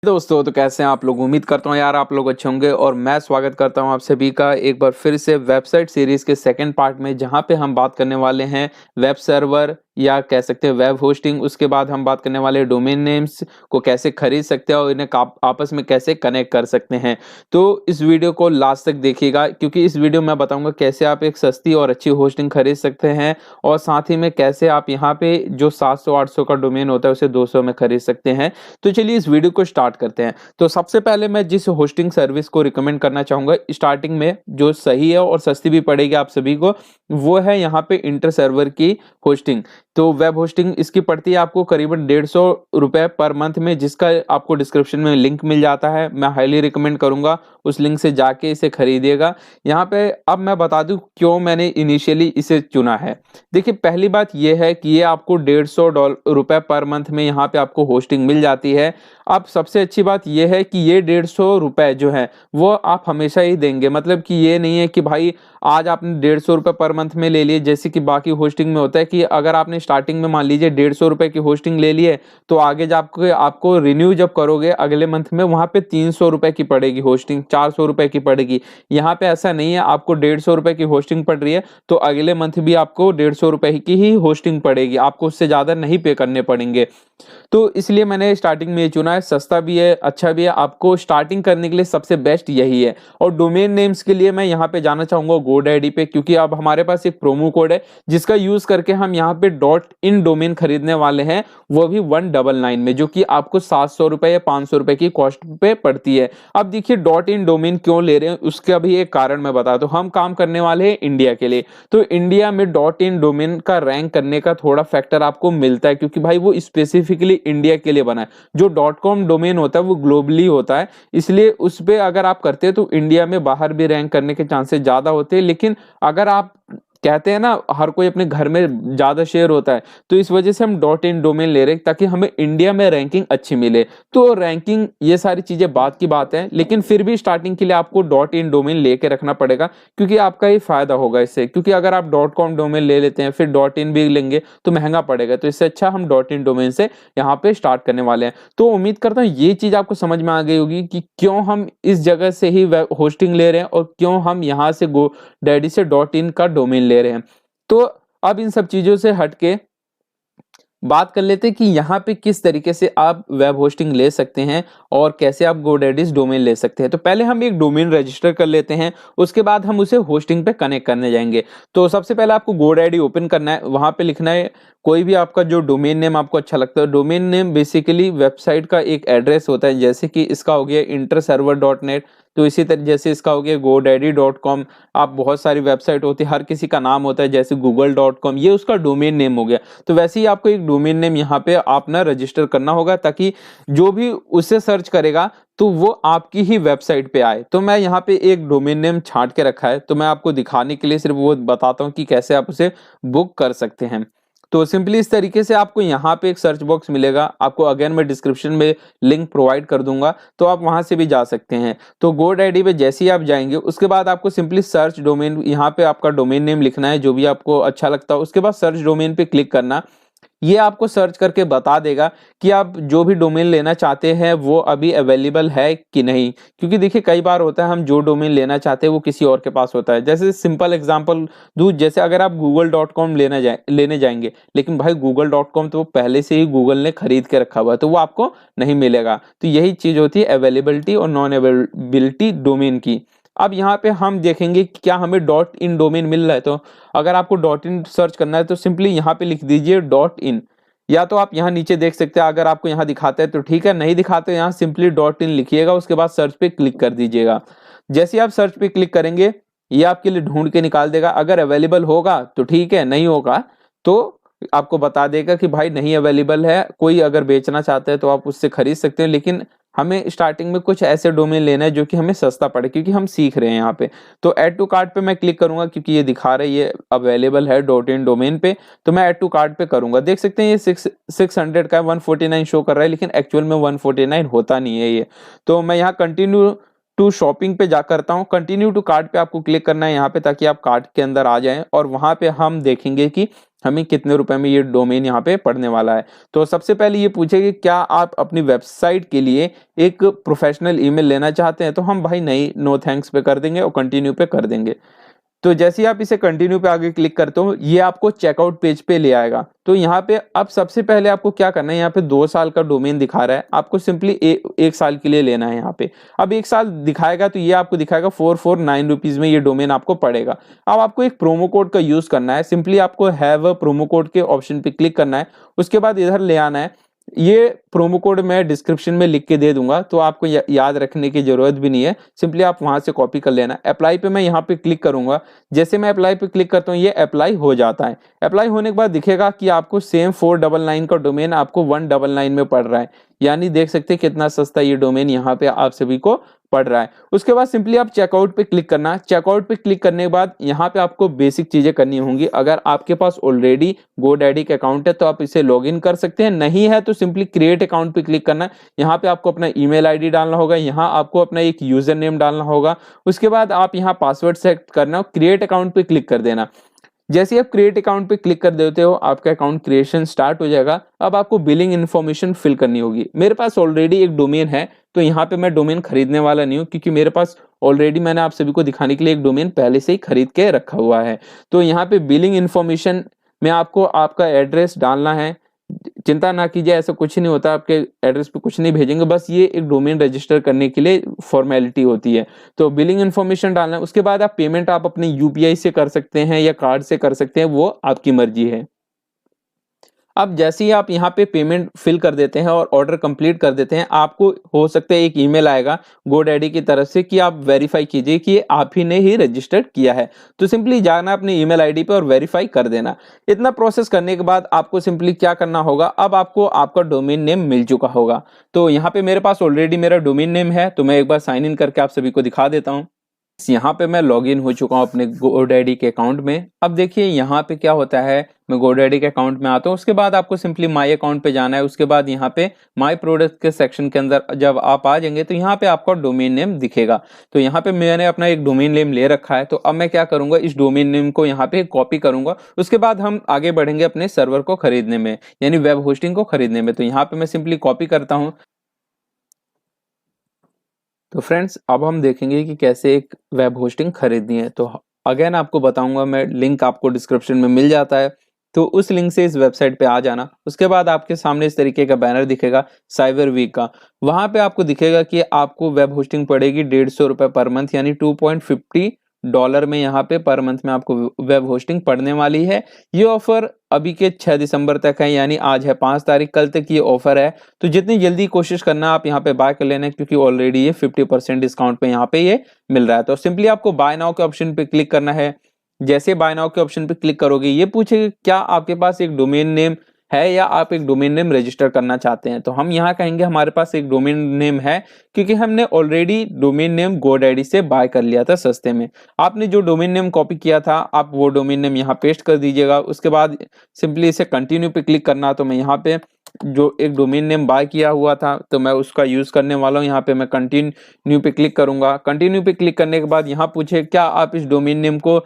दोस्तों, तो कैसे हैं आप लोग। उम्मीद करता हूँ यार आप लोग अच्छे होंगे और मैं स्वागत करता हूँ आप सभी का एक बार फिर से वेबसाइट सीरीज के सेकंड पार्ट में, जहाँ पे हम बात करने वाले हैं वेब सर्वर या कह सकते हैं वेब होस्टिंग। उसके बाद हम बात करने वाले हैं डोमेन नेम्स को कैसे खरीद सकते हैं और इन्हें आपस में कैसे कनेक्ट कर सकते हैं। तो इस वीडियो को लास्ट तक देखिएगा, क्योंकि इस वीडियो में बताऊंगा कैसे आप एक सस्ती और अच्छी होस्टिंग खरीद सकते हैं और साथ ही में कैसे आप यहाँ पे जो 700-800 का डोमेन होता है उसे 200 में खरीद सकते हैं। तो चलिए इस वीडियो को स्टार्ट करते हैं। तो सबसे पहले मैं जिस होस्टिंग सर्विस को रिकमेंड करना चाहूंगा स्टार्टिंग में, जो सही है और सस्ती भी पड़ेगी आप सभी को, वो है यहाँ पे इंटर सर्वर की होस्टिंग। तो वेब होस्टिंग इसकी पड़ती है आपको करीबन 150 रुपए पर मंथ में, जिसका आपको डिस्क्रिप्शन में लिंक मिल जाता है। मैं हाईली रिकमेंड करूंगा उस लिंक से जाके इसे खरीदिएगा। यहाँ पे अब मैं बता दूं क्यों मैंने इनिशियली इसे चुना है। देखिए, पहली बात यह है कि ये आपको 150 रुपए पर मंथ में यहाँ पे आपको होस्टिंग मिल जाती है। अब सबसे अच्छी बात यह है कि ये 150 रुपए जो है वो आप हमेशा ही देंगे। मतलब कि ये नहीं है कि भाई आज आपने 150 रुपए पर मंथ में ले लिए, जैसे कि बाकी होस्टिंग में होता है कि अगर आपने स्टार्टिंग में मान लीजिए 150 रुपए की होस्टिंग ले लिए, तो आगे जब आपको रिन्यू जब करोगे अगले मंथ में वहां पे 300 रुपए की पड़ेगी होस्टिंग, 400 रुपए की पड़ेगी। यहाँ पे ऐसा नहीं है, आपको 150 रुपए की होस्टिंग पड़ रही है तो अगले मंथ भी आपको 150 रुपए की ही होस्टिंग पड़ेगी, आपको उससे ज्यादा नहीं पे करने पड़ेंगे। तो इसलिए मैंने स्टार्टिंग में ये चुना है। सस्ता भी है, अच्छा भी है, आपको स्टार्टिंग करने के लिए सबसे बेस्ट यही है। और डोमेन नेम्स के लिए मैं यहाँ पे जाना चाहूंगा GoDaddy पे, क्योंकि अब हमारे पास एक प्रोमो कोड है जिसका यूज करके हम यहाँ पे .in डोमेन खरीदने वाले हैं, वो भी 199 में, जो कि आपको 700 रुपए या 500 रुपए की कॉस्ट पे पड़ती है। अब देखिए .in डोमेन क्यों ले रहे हैं उसका भी एक कारण मैं बता दूं। हम काम करने वाले हैं इंडिया के लिए, तो इंडिया में .in डोमेन का रैंक करने का थोड़ा फैक्टर आपको मिलता है, क्योंकि भाई वो स्पेसिफिकली इंडिया के लिए बना है। जो .com डोमेन होता है वो ग्लोबली होता है, इसलिए उस पे अगर आप करते हैं तो इंडिया में बाहर भी रैंक करने के चांसेस ज्यादा होते हैं। लेकिन अगर आप कहते हैं ना हर कोई अपने घर में ज्यादा शेयर होता है, तो इस वजह से हम .in डोमेन ले रहे हैं ताकि हमें इंडिया में रैंकिंग अच्छी मिले। तो रैंकिंग ये सारी चीजें बात की बात है, लेकिन फिर भी स्टार्टिंग के लिए आपको .in डोमेन लेके रखना पड़ेगा, क्योंकि आपका ही फायदा होगा इससे। क्योंकि अगर आप .com डोमेन ले लेते हैं फिर .in भी लेंगे तो महंगा पड़ेगा, तो इससे अच्छा हम .in डोमेन से यहाँ पे स्टार्ट करने वाले हैं। तो उम्मीद करता हूँ ये चीज आपको समझ में आ गई होगी कि क्यों हम इस जगह से ही होस्टिंग ले रहे हैं और क्यों हम यहाँ से GoDaddy से .in का डोमेन ले रहे हैं। तो अब इन सब चीजों से हटके बात कर लेते हैं कि यहाँ पे किस तरीके से आप वेब होस्टिंग ले सकते हैं और कैसे आप GoDaddy डोमेन ले सकते हैं। तो पहले हम एक डोमेन रजिस्टर कर लेते हैं, उसके बाद हम उसे होस्टिंग पे कनेक्ट करने जाएंगे। तो सबसे पहले आपको GoDaddy ओपन करना है, वहां पे लिखना है कोई भी आपका जो डोमेन नेम आपको अच्छा लगता है। डोमेन नेम बेसिकली वेबसाइट का एक एड्रेस होता है, जैसे कि इसका हो गया interserver.net, तो इसी तरह जैसे इसका हो गया GoDaddy.com। आप बहुत सारी वेबसाइट होती है, हर किसी का नाम होता है, जैसे Google.com, ये उसका डोमेन नेम हो गया। तो वैसे ही आपको एक डोमेन नेम यहाँ पे आप ना रजिस्टर करना होगा, ताकि जो भी उसे सर्च करेगा तो वो आपकी ही वेबसाइट पे आए। तो मैं यहाँ पे एक डोमेन नेम छांट के रखा है, तो मैं आपको दिखाने के लिए सिर्फ वो बताता हूँ कि कैसे आप उसे बुक कर सकते हैं। तो सिंपली इस तरीके से आपको यहाँ पे एक सर्च बॉक्स मिलेगा, आपको अगेन मैं डिस्क्रिप्शन में लिंक प्रोवाइड कर दूंगा, तो आप वहां से भी जा सकते हैं। तो GoDaddy पे जैसे ही आप जाएंगे उसके बाद आपको सिंपली सर्च डोमेन, यहाँ पे आपका डोमेन नेम लिखना है जो भी आपको अच्छा लगता है। उसके बाद सर्च डोमेन पे क्लिक करना, ये आपको सर्च करके बता देगा कि आप जो भी डोमेन लेना चाहते हैं वो अभी अवेलेबल है कि नहीं। क्योंकि देखिए कई बार होता है हम जो डोमेन लेना चाहते हैं वो किसी और के पास होता है। जैसे सिंपल एग्जांपल दूं, जैसे अगर आप google.com लेने जाएंगे, लेकिन भाई google.com तो वो पहले से ही गूगल ने खरीद के रखा हुआ है, तो वो आपको नहीं मिलेगा। तो यही चीज होती है अवेलेबिलिटी और नॉन अवेलेबिलिटी डोमेन की। अब यहाँ पे हम देखेंगे कि क्या हमें .in डोमेन मिल रहा है। तो अगर आपको .in सर्च करना है तो सिंपली यहाँ पे लिख दीजिए .in, या तो आप यहाँ नीचे देख सकते हैं, अगर आपको यहाँ दिखाता है तो ठीक है, नहीं दिखाते यहाँ सिंपली .in लिखिएगा, उसके बाद सर्च पे क्लिक कर दीजिएगा। जैसे ही आप सर्च पे क्लिक करेंगे ये आपके लिए ढूंढ के निकाल देगा। अगर अवेलेबल होगा तो ठीक है, नहीं होगा तो आपको बता देगा कि भाई नहीं अवेलेबल है। कोई अगर बेचना चाहता है तो आप उससे खरीद सकते हैं, लेकिन हमें स्टार्टिंग में कुछ ऐसे डोमेन लेना है जो कि हमें सस्ता पड़े, क्योंकि हम सीख रहे हैं यहाँ पे। तो ऐड टू कार्ट पे मैं क्लिक करूंगा, क्योंकि ये दिखा रहा है ये अवेलेबल है .in डोमेन पे, तो मैं ऐड टू कार्ट पे करूंगा। देख सकते हैं ये 600 का 149 शो कर रहा है, लेकिन एक्चुअल में 149 होता नहीं है ये। तो मैं यहाँ कंटिन्यू टू शॉपिंग पे जा करता हूँ। कंटिन्यू टू कार्ट पे आपको क्लिक करना है यहाँ पे, ताकि आप कार्ट के अंदर आ जाएं और वहां पे हम देखेंगे कि हमें कितने रुपए में ये डोमेन यहाँ पे पड़ने वाला है। तो सबसे पहले ये पूछे कि क्या आप अपनी वेबसाइट के लिए एक प्रोफेशनल ईमेल लेना चाहते हैं, तो हम भाई नहीं, नो थैंक्स पे कर देंगे और कंटिन्यू पे कर देंगे। तो जैसे ही आप इसे कंटिन्यू पे आगे क्लिक करते हो, ये आपको चेकआउट पेज पे ले आएगा। तो यहाँ पे अब सबसे पहले आपको क्या करना है, यहाँ पे 2 साल का डोमेन दिखा रहा है, आपको सिंपली 1 साल के लिए लेना है यहाँ पे। अब 1 साल दिखाएगा तो ये आपको दिखाएगा 449 रुपीज में ये डोमेन आपको पड़ेगा। अब आपको एक प्रोमो कोड का यूज करना है, सिंपली आपको हैव अ प्रोमो कोड के ऑप्शन पे क्लिक करना है, उसके बाद इधर ले आना है। ये प्रोमो कोड मैं डिस्क्रिप्शन में लिख के दे दूंगा, तो आपको याद रखने की जरूरत भी नहीं है, सिंपली आप वहां से कॉपी कर लेना। अप्लाई पे मैं यहाँ पे क्लिक करूंगा, जैसे मैं अप्लाई पे क्लिक करता हूँ ये अप्लाई हो जाता है। अप्लाई होने के बाद दिखेगा कि आपको सेम 499 का डोमेन आपको 199 में पड़ रहा है, यानी देख सकते हैं कितना सस्ता ये डोमेन यहाँ पे आप सभी को पड़ रहा है। उसके बाद सिंपली आप चेकआउट पे क्लिक करना। चेकआउट पे क्लिक करने के बाद यहाँ पे आपको बेसिक चीजें करनी होंगी। अगर आपके पास ऑलरेडी GoDaddy का अकाउंट है तो आप इसे लॉगिन कर सकते हैं, नहीं है तो सिंपली क्रिएट अकाउंट पे क्लिक करना। यहाँ पे आपको अपना ईमेल आईडी डालना होगा, यहाँ आपको अपना एक यूजर नेम डालना होगा, उसके बाद आप यहाँ पासवर्ड सेट करना, क्रिएट अकाउंट पे क्लिक कर देना। जैसे आप क्रिएट अकाउंट पे क्लिक कर देते हो आपका अकाउंट क्रिएशन स्टार्ट हो जाएगा। अब आपको बिलिंग इन्फॉर्मेशन फिल करनी होगी। मेरे पास ऑलरेडी एक डोमेन है, तो यहाँ पे मैं डोमेन खरीदने वाला नहीं हूँ, क्योंकि मेरे पास ऑलरेडी मैंने आप सभी को दिखाने के लिए एक डोमेन पहले से ही खरीद के रखा हुआ है। तो यहाँ पे बिलिंग इन्फॉर्मेशन में आपको आपका एड्रेस डालना है। चिंता ना कीजिए, ऐसा कुछ नहीं होता, आपके एड्रेस पे कुछ नहीं भेजेंगे, बस ये एक डोमेन रजिस्टर करने के लिए फॉर्मेलिटी होती है। तो बिलिंग इन्फॉर्मेशन डालना है, उसके बाद आप पेमेंट आप अपने यूपीआई से कर सकते हैं या कार्ड से कर सकते हैं, वो आपकी मर्जी है। अब जैसे ही आप यहाँ पे पेमेंट फिल कर देते हैं और ऑर्डर कंप्लीट कर देते हैं, आपको हो सकता है एक ईमेल आएगा GoDaddy की तरफ से कि आप वेरीफाई कीजिए कि आप ही ने ही रजिस्टर्ड किया है। तो सिंपली जाना अपने ईमेल आईडी पे और वेरीफाई कर देना। इतना प्रोसेस करने के बाद आपको सिंपली क्या करना होगा, अब आपको आपका डोमेन नेम मिल चुका होगा। तो यहाँ पे मेरे पास ऑलरेडी मेरा डोमेन नेम है, तो मैं एक बार साइन इन करके आप सभी को दिखा देता हूँ। यहाँ पे मैं लॉगिन हो चुका हूँ अपने GoDaddy के अकाउंट में। अब देखिए यहाँ पे क्या होता है, मैं GoDaddy के अकाउंट में आता हूँ, उसके बाद आपको सिंपली माई अकाउंट पे जाना है। उसके बाद यहाँ पे माई प्रोडक्ट के सेक्शन के अंदर जब आप आ जाएंगे तो यहाँ पे आपका डोमेन नेम दिखेगा। तो यहाँ पे मैंने अपना एक डोमेन नेम ले रखा है, तो अब मैं क्या करूंगा, इस डोमेन नेम को यहाँ पे कॉपी करूंगा। उसके बाद हम आगे बढ़ेंगे अपने सर्वर को खरीदने में, यानी वेब होस्टिंग को खरीदने में। तो यहाँ पे मैं सिंपली कॉपी करता हूँ। तो फ्रेंड्स अब हम देखेंगे कि कैसे एक वेब होस्टिंग खरीदनी है। तो अगेन आपको बताऊंगा मैं, लिंक आपको डिस्क्रिप्शन में मिल जाता है, तो उस लिंक से इस वेबसाइट पे आ जाना। उसके बाद आपके सामने इस तरीके का बैनर दिखेगा साइबर वीक का। वहां पे आपको दिखेगा कि आपको वेब होस्टिंग पड़ेगी 150 रुपए पर मंथ, यानी $2.50 में यहाँ पे पर मंथ में आपको वेब होस्टिंग पड़ने वाली है। ये ऑफर अभी के 6 दिसंबर तक है, यानी आज है 5 तारीख, कल तक ये ऑफर है। तो जितनी जल्दी कोशिश करना आप यहाँ पे बाय कर लेना, क्योंकि ऑलरेडी ये 50% डिस्काउंट पे यहाँ पे ये मिल रहा है। तो सिंपली आपको बाय नाउ के ऑप्शन पे क्लिक करना है। जैसे बाय नाउ के ऑप्शन पे क्लिक करोगे, ये पूछेगा क्या आपके पास एक डोमेन नेम है या आप एक डोमेन नेम रजिस्टर करना चाहते हैं। तो हम यहाँ कहेंगे हमारे पास एक डोमेन नेम है, क्योंकि हमने ऑलरेडी डोमेन नेम GoDaddy से बाय कर लिया था सस्ते में। आपने जो डोमेन नेम कॉपी किया था, आप वो डोमेन नेम यहाँ पेस्ट कर दीजिएगा। उसके बाद सिंपली इसे कंटिन्यू पे क्लिक करना। तो मैं यहाँ पे जो एक डोमेन नेम बाय किया हुआ था, तो मैं उसका यूज करने वाला हूँ। यहाँ पे मैं कंटिन्यू पे क्लिक करूंगा। कंटिन्यू पे क्लिक करने के बाद यहाँ पूछे क्या आप इस डोमेन नेम को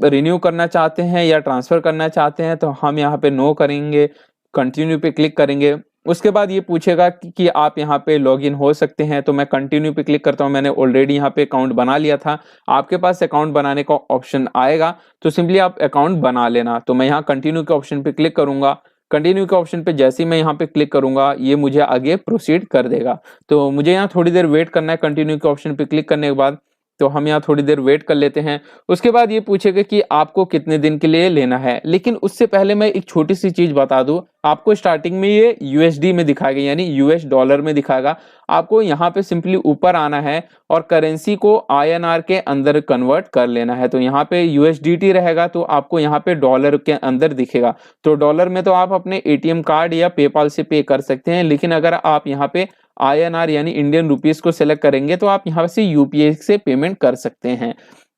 रिन्यू करना चाहते हैं या ट्रांसफर करना चाहते हैं, तो हम यहाँ पे नो करेंगे, कंटिन्यू पे क्लिक करेंगे। उसके बाद ये पूछेगा कि आप यहाँ पे लॉगिन हो सकते हैं, तो मैं कंटिन्यू पे क्लिक करता हूँ। मैंने ऑलरेडी यहाँ पे अकाउंट बना लिया था। आपके पास अकाउंट बनाने का ऑप्शन आएगा, तो सिंपली आप अकाउंट बना लेना। तो मैं यहाँ कंटिन्यू के ऑप्शन पे क्लिक करूंगा। कंटिन्यू के ऑप्शन पे जैसे ही मैं यहाँ पे क्लिक करूंगा, ये मुझे आगे प्रोसीड कर देगा। तो मुझे यहाँ थोड़ी देर वेट करना है कंटिन्यू के ऑप्शन पे क्लिक करने के बाद। तो हम यहाँ थोड़ी देर वेट कर लेते हैं। उसके बाद ये पूछेगा कि आपको कितने दिन के लिए लेना है, लेकिन उससे पहले मैं एक छोटी सी चीज बता दूं। आपको स्टार्टिंग में ये USD में दिखाएगा, यानी US डॉलर में दिखाएगा। आपको यहाँ पे सिंपली ऊपर आना है और करेंसी को INR के अंदर कन्वर्ट कर लेना है। तो यहाँ पे USDT रहेगा, तो आपको यहाँ पे डॉलर के अंदर दिखेगा। तो डॉलर में तो आप अपने ATM कार्ड या पेपाल से पे कर सकते हैं, लेकिन अगर आप यहाँ पे INR यानी इंडियन रुपीस को सिलेक्ट करेंगे तो आप यहाँ से UPI से पेमेंट कर सकते हैं।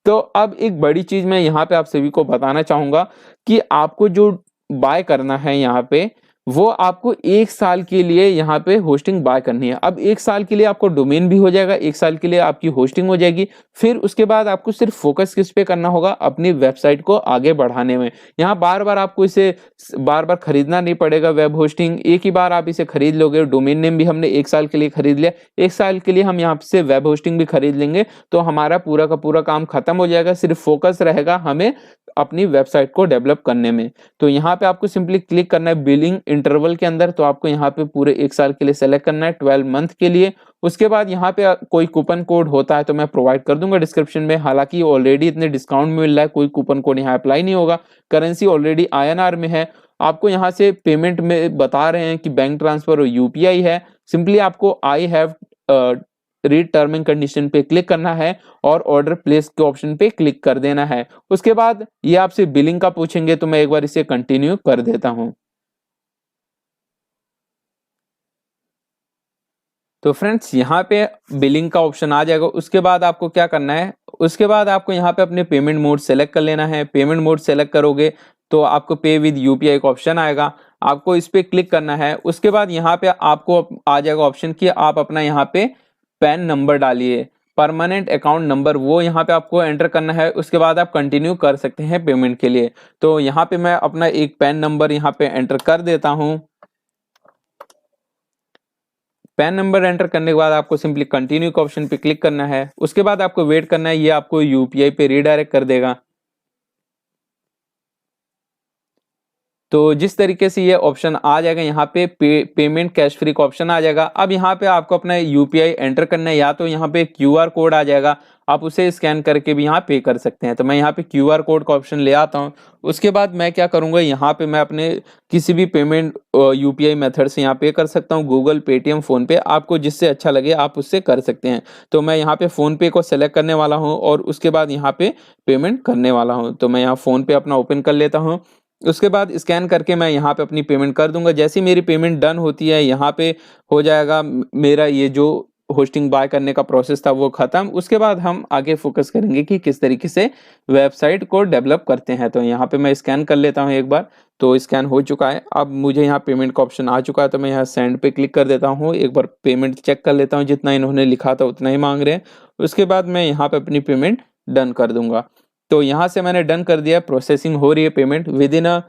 तो अब एक बड़ी चीज मैं यहाँ पे आप सभी को बताना चाहूंगा कि आपको जो बाय करना है यहाँ पे, वो आपको 1 साल के लिए यहाँ पे होस्टिंग बाय करनी है। अब 1 साल के लिए आपको डोमेन भी हो जाएगा, 1 साल के लिए आपकी होस्टिंग हो जाएगी। फिर उसके बाद आपको सिर्फ फोकस किस पे करना होगा? अपनी वेबसाइट को आगे बढ़ाने में। यहाँ बार-बार आपको इसे बार-बार खरीदना नहीं पड़ेगा वेब होस्टिंग, एक ही बार आप इसे खरीद लोगे। डोमेन नेम भी हमने 1 साल के लिए खरीद लिया, 1 साल के लिए हम यहाँ से वेब होस्टिंग भी खरीद लेंगे, तो हमारा पूरा का पूरा काम खत्म हो जाएगा। सिर्फ फोकस रहेगा हमें अपनी वेबसाइट को डेवलप करने में। तो यहाँ पे आपको सिंपली क्लिक करना है बिलिंग इंटरवल के अंदर, तो आपको यहाँ पे पूरे 1 साल के लिए सेलेक्ट करना है 12 मंथ के लिए। उसके बाद यहाँ पे कोई कूपन कोड होता है तो मैं प्रोवाइड कर दूंगा डिस्क्रिप्शन में। हालांकि ऑलरेडी इतने डिस्काउंट में मिल रहा है, कोई कूपन कोड यहाँ अप्लाई नहीं होगा। करेंसी ऑलरेडी INR में है। आपको यहाँ से पेमेंट में बता रहे हैं कि बैंक ट्रांसफर और UPI है। सिंपली आपको I have read term and condition पे क्लिक करना है और ऑर्डर प्लेस के ऑप्शन पे क्लिक कर देना है। उसके बाद ये आपसे बिलिंग का पूछेंगे, तो मैं एक बार इसे कंटिन्यू कर देता हूं। तो फ्रेंड्स यहाँ पे बिलिंग का ऑप्शन आ जाएगा। उसके बाद आपको क्या करना है? उसके बाद आपको यहाँ पे अपने पेमेंट मोड सेलेक्ट कर लेना है। पेमेंट मोड सेलेक्ट करोगे तो आपको पे विद UPI का ऑप्शन आएगा, आपको इस पे क्लिक करना है। उसके बाद यहाँ पे आपको आ जाएगा ऑप्शन कि आप अपना यहाँ पे पैन नंबर डालिए, परमानेंट अकाउंट नंबर, वो यहाँ पे आपको एंटर करना है। उसके बाद आप कंटिन्यू कर सकते हैं पेमेंट के लिए। तो यहाँ पे मैं अपना एक पैन नंबर यहाँ पे एंटर कर देता हूँ। पैन नंबर एंटर करने के बाद आपको सिंपली कंटिन्यू के ऑप्शन पे क्लिक करना है। उसके बाद आपको वेट करना है, ये आपको UPI पे रीडायरेक्ट कर देगा। तो जिस तरीके से ये ऑप्शन आ जाएगा, यहाँ पे पेमेंट कैश फ्री का ऑप्शन आ जाएगा। अब यहाँ पे आपको अपना UPI एंटर करना है, या तो यहाँ पे QR कोड आ जाएगा, आप उसे स्कैन करके भी यहाँ पे कर सकते हैं। तो मैं यहाँ पे QR कोड का ऑप्शन ले आता हूँ। उसके बाद मैं क्या करूँगा, यहाँ पे मैं अपने किसी भी पेमेंट UPI मेथड से यहाँ पे कर सकता हूँ, गूगल, पेटीएम, फोन पे, आपको जिससे अच्छा लगे आप उससे कर सकते हैं। तो मैं यहाँ पे फोन पे को सेलेक्ट करने वाला हूँ और उसके बाद यहाँ पे पेमेंट करने वाला हूँ। तो मैं यहाँ फोन पे अपना ओपन कर लेता हूँ। उसके बाद स्कैन करके मैं यहाँ पे अपनी पेमेंट कर दूंगा। जैसे ही मेरी पेमेंट डन होती है, यहाँ पे हो जाएगा मेरा ये जो होस्टिंग बाय करने का प्रोसेस था वो खत्म। उसके बाद हम आगे फोकस करेंगे कि किस तरीके से वेबसाइट को डेवलप करते हैं। तो यहाँ पे मैं स्कैन कर लेता हूँ एक बार। तो स्कैन हो चुका है। अब मुझे यहाँ पेमेंट का ऑप्शन आ चुका है, तो मैं यहाँ सेंड पे क्लिक कर देता हूँ। एक बार पेमेंट चेक कर लेता हूँ, जितना इन्होंने लिखा था उतना ही मांग रहे हैं। उसके बाद मैं यहाँ पे अपनी पेमेंट डन कर दूंगा। तो यहाँ से मैंने डन कर दिया, प्रोसेसिंग हो रही है payment. With in a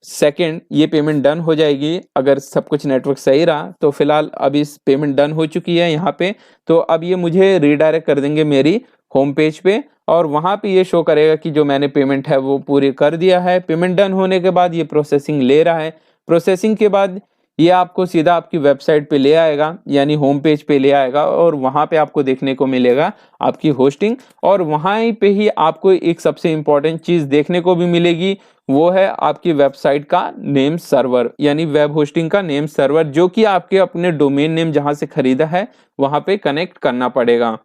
second ये पेमेंट डन हो जाएगी, अगर सब कुछ नेटवर्क सही रहा। तो फिलहाल अभी इस पेमेंट डन हो चुकी है यहाँ पे। तो अब ये मुझे रीडायरेक्ट कर देंगे मेरी होम पेज पे, और वहाँ पे ये शो करेगा कि जो मैंने पेमेंट है वो पूरी कर दिया है। पेमेंट डन होने के बाद ये प्रोसेसिंग ले रहा है। प्रोसेसिंग के बाद ये आपको सीधा आपकी वेबसाइट पे ले आएगा, यानी होम पेज पे ले आएगा, और वहाँ पे आपको देखने को मिलेगा आपकी होस्टिंग। और वहाँ पे ही आपको एक सबसे इम्पोर्टेंट चीज़ देखने को भी मिलेगी, वो है आपकी वेबसाइट का नेम सर्वर, यानी वेब होस्टिंग का नेम सर्वर, जो कि आपके अपने डोमेन नेम जहाँ से खरीदा है वहाँ पे कनेक्ट करना पड़ेगा।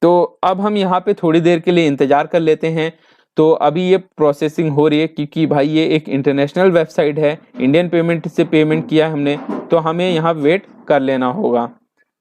तो अब हम यहाँ पे थोड़ी देर के लिए इंतजार कर लेते हैं। तो अभी ये प्रोसेसिंग हो रही है, क्योंकि भाई ये एक इंटरनेशनल वेबसाइट है, इंडियन पेमेंट से पेमेंट किया है हमने, तो हमें यहाँ वेट कर लेना होगा।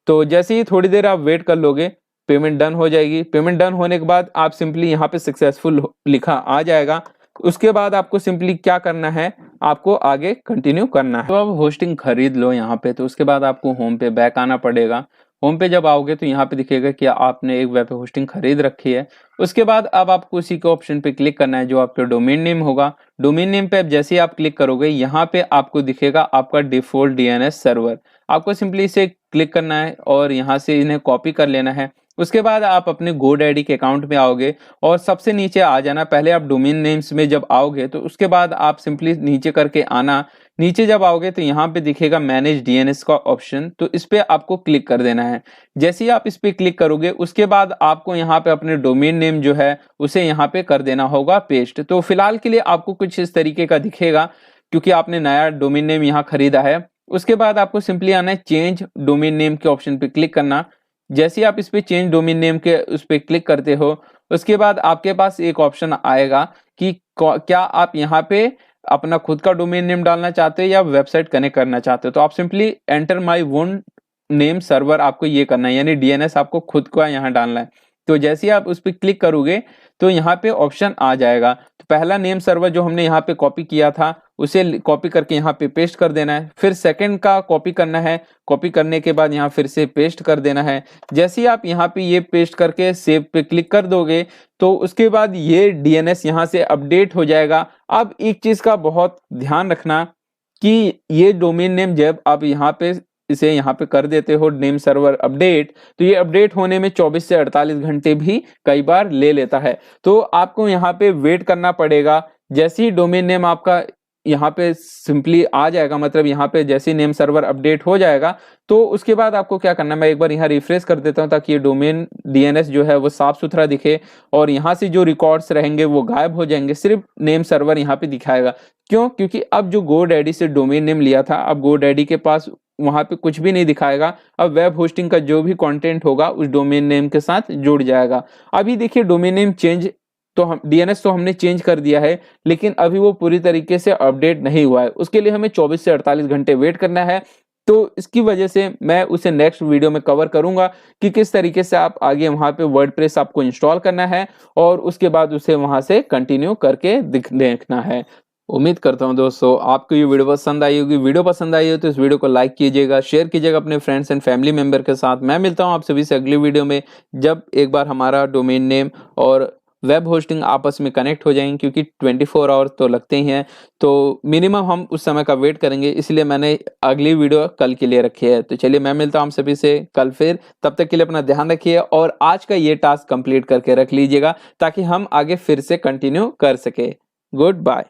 तो जैसे ही थोड़ी देर आप वेट कर लोगे, पेमेंट डन हो जाएगी। पेमेंट डन होने के बाद आप सिंपली यहाँ पे सक्सेसफुल लिखा आ जाएगा। उसके बाद आपको सिंपली क्या करना है, आपको आगे कंटिन्यू करना है। तो अब होस्टिंग खरीद लो यहाँ पे, तो उसके बाद आपको होम पे बैक आना पड़ेगा। होम पे जब आओगे तो यहाँ पे दिखेगा कि आपने एक वेब होस्टिंग खरीद रखी है। उसके बाद अब आपको उसी के ऑप्शन पे क्लिक करना है जो आपका डोमेन नेम होगा। डोमेन नेम पे जैसे ही आप क्लिक करोगे, यहाँ पे आपको दिखेगा आपका डिफॉल्ट DNS सर्वर। आपको सिंपली इसे क्लिक करना है और यहाँ से इन्हें कॉपी कर लेना है। उसके बाद आप अपने GoDaddy के अकाउंट में आओगे और सबसे नीचे आ जाना। पहले आप डोमेन नेम्स में जब आओगे तो उसके बाद आप सिंपली नीचे करके आना। नीचे जब आओगे तो यहाँ पे दिखेगा मैनेज DNS का ऑप्शन, तो इस पे आपको क्लिक कर देना है। जैसे ही आप इस पे क्लिक करोगे, उसके बाद आपको यहाँ पे अपने डोमेन नेम जो है उसे यहाँ पे कर देना होगा पेस्ट। तो फिलहाल के लिए आपको कुछ इस तरीके का दिखेगा, क्योंकि आपने नया डोमेन नेम यहाँ खरीदा है। उसके बाद आपको सिंपली आना है चेंज डोमेन नेम के ऑप्शन पे क्लिक करना। जैसे ही आप इस पे चेंज डोमेन नेम के उस पे क्लिक करते हो, उसके बाद आपके पास एक ऑप्शन आएगा कि क्या आप यहाँ पे अपना खुद का डोमेन नेम डालना चाहते हो या वेबसाइट कनेक्ट करना चाहते हो। तो आप simply enter my own name server आपको ये करना है, यानी DNS आपको खुद का यहाँ डालना है। तो जैसे ही आप उस पर क्लिक करोगे तो यहाँ पे ऑप्शन आ जाएगा। तो पहला नेम सर्वर जो हमने यहाँ पे कॉपी किया था उसे कॉपी करके यहाँ पे पेस्ट कर देना है। फिर सेकंड का कॉपी करना है, कॉपी करने के बाद यहाँ फिर से पेस्ट कर देना है। जैसे ही आप यहाँ पे ये पेस्ट करके सेव पे क्लिक कर दोगे तो उसके बाद ये डीएनएस यहाँ से अपडेट हो जाएगा। अब एक चीज का बहुत ध्यान रखना कि ये डोमेन नेम जब आप यहाँ पे इसे यहाँ पे कर देते हो नेम सर्वर अपडेट, तो ये अपडेट होने में 24 से 48 घंटे भी कई बार ले लेता है। तो आपको यहाँ पे वेट करना पड़ेगा। जैसे ही डोमेन नेम आपका यहाँ पे सिंपली आ जाएगा, मतलब यहाँ पे जैसे ही नेम सर्वर अपडेट हो जाएगा, तो उसके बाद आपको क्या करना है, मैं एक बार यहाँ रिफ्रेश कर देता हूँ ताकि ये डोमेन डीएनएस जो है वो साफ सुथरा दिखे और यहाँ से जो रिकॉर्ड्स रहेंगे वो गायब हो जाएंगे, सिर्फ नेम सर्वर यहाँ पे दिखाएगा। क्यों? क्योंकि अब जो गोडैडी से डोमेन नेम लिया था, अब गोडैडी के पास वहां पे कुछ भी नहीं दिखाएगा। अब वेब होस्टिंग का जो भी कंटेंट होगा उस डोमेन नेम के साथ जुड़ जाएगा। अभी देखिए डोमेन नेम चेंज तो हम डीएनएस तो हमने चेंज कर दिया है, लेकिन अभी वो पूरी तरीके से अपडेट नहीं हुआ है। उसके लिए हमें 24 से 48 घंटे वेट करना है। तो इसकी वजह से मैं उसे नेक्स्ट वीडियो में कवर करूंगा कि किस तरीके से आप आगे वहां पे वर्डप्रेस आपको इंस्टॉल करना है और उसके बाद उसे वहां से कंटिन्यू करके देखना है। उम्मीद करता हूं दोस्तों आपको ये वीडियो पसंद आई होगी। वीडियो पसंद आई हो तो इस वीडियो को लाइक कीजिएगा, शेयर कीजिएगा अपने फ्रेंड्स एंड फैमिली मेंबर के साथ। मैं मिलता हूं आप सभी से अगली वीडियो में, जब एक बार हमारा डोमेन नेम और वेब होस्टिंग आपस में कनेक्ट हो जाएंगे, क्योंकि 24 आवर्स तो लगते ही हैं, तो मिनिमम हम उस समय का वेट करेंगे, इसलिए मैंने अगली वीडियो कल के लिए रखी है। तो चलिए मैं मिलता हूं आप सभी से कल फिर, तब तक के लिए अपना ध्यान रखिए और आज का ये टास्क कंप्लीट करके रख लीजिएगा ताकि हम आगे फिर से कंटिन्यू कर सके। Good bye.